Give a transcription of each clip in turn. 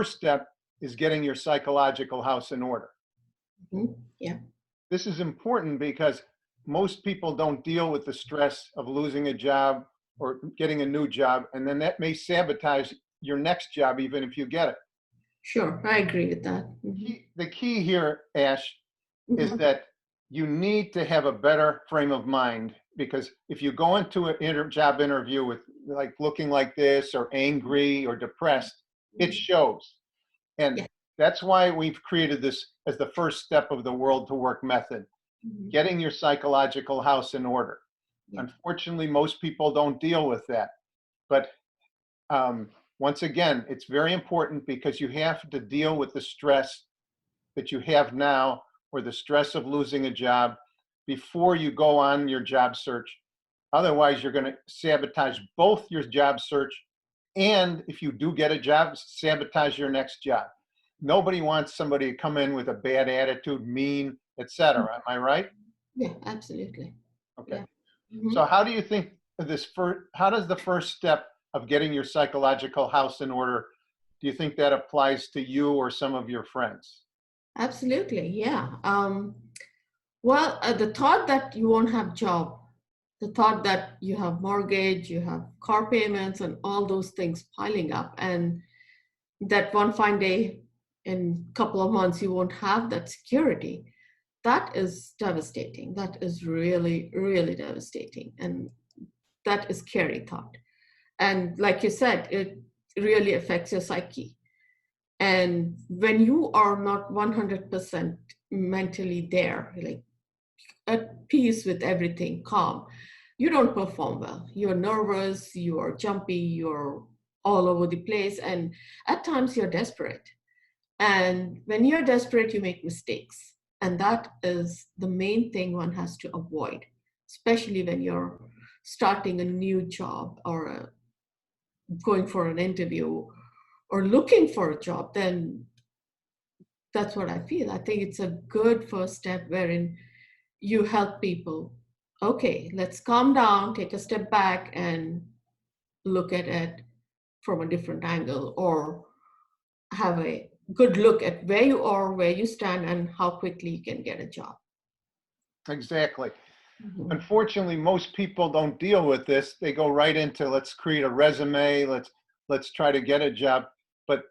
first step is getting your psychological house in order. Yeah. This is important because most people don't deal with the stress of losing a job or getting a new job, and then that may sabotage your next job even if you get it. Sure, I agree with that. The key here, Ash, is that you need to have a better frame of mind, because if you go into an job interview with like looking like this or angry or depressed, it shows. And that's why we've created this as the first step of the World to Work method, getting your psychological house in order. Unfortunately, most people don't deal with that. But once again, it's very important because you have to deal with the stress that you have now or the stress of losing a job before you go on your job search. Otherwise, you're going to sabotage both your job search and, if you do get a job, sabotage your next job. Nobody wants somebody to come in with a bad attitude, mean, etc. Am I right? Yeah, absolutely. Okay. Yeah. So how do you think how does the first step of getting your psychological house in order, do you think that applies to you or some of your friends? Absolutely, yeah. Well, the thought that you won't have job, the thought that you have mortgage, you have car payments and all those things piling up, and that one fine day in a couple of months you won't have that security, that is devastating. That is really, really devastating. And that is scary thought. And like you said, it really affects your psyche. And when you are not 100% mentally there, like at peace with everything, calm, you don't perform well. You're nervous, you're jumpy, you're all over the place, and at times you're desperate. And when you're desperate, you make mistakes. And that is the main thing one has to avoid, especially when you're starting a new job or going for an interview or looking for a job. Then that's what I feel. I think it's a good first step wherein you help people. Okay, let's calm down, take a step back and look at it from a different angle, or have a good look at where you are, where you stand, and how quickly you can get a job. Exactly. Unfortunately, most people don't deal with this. They go right into, let's create a resume, let's try to get a job. But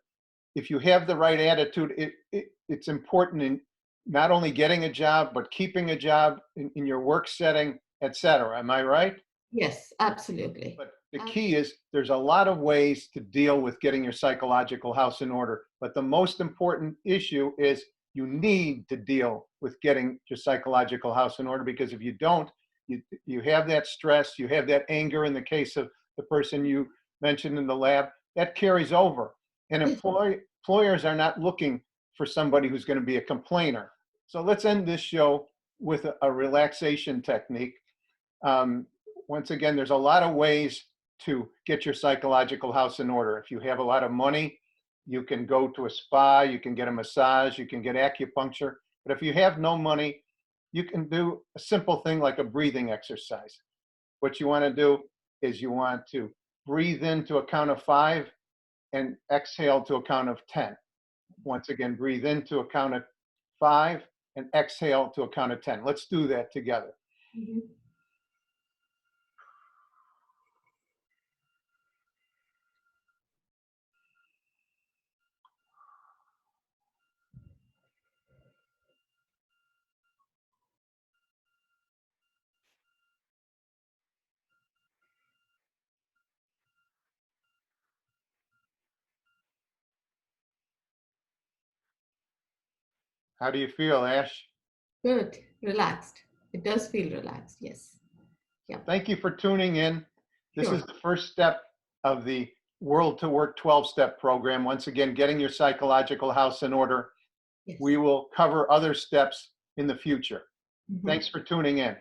if you have the right attitude, it's important in not only getting a job, but keeping a job in your work setting, etc. Am I right? Yes, absolutely. But the key is there's a lot of ways to deal with getting your psychological house in order. But the most important issue is you need to deal with getting your psychological house in order, because if you don't, you have that stress, you have that anger in the case of the person you mentioned in the lab, that carries over. And employers are not looking for somebody who's going to be a complainer. So let's end this show with a relaxation technique. Once again, there's a lot of ways to get your psychological house in order. If you have a lot of money, you can go to a spa, you can get a massage, you can get acupuncture. But if you have no money, you can do a simple thing like a breathing exercise. What you want to do is you want to breathe in to a count of 5 and exhale to a count of 10. Once again, breathe in to a count of 5 and exhale to a count of 10. Let's do that together. How do you feel, Ash? Good, relaxed. It does feel relaxed, yes. Yeah. Thank you for tuning in. This Sure. is the first step of the World to Work 12-step program. Once again, getting your psychological house in order. Yes. We will cover other steps in the future. Thanks for tuning in.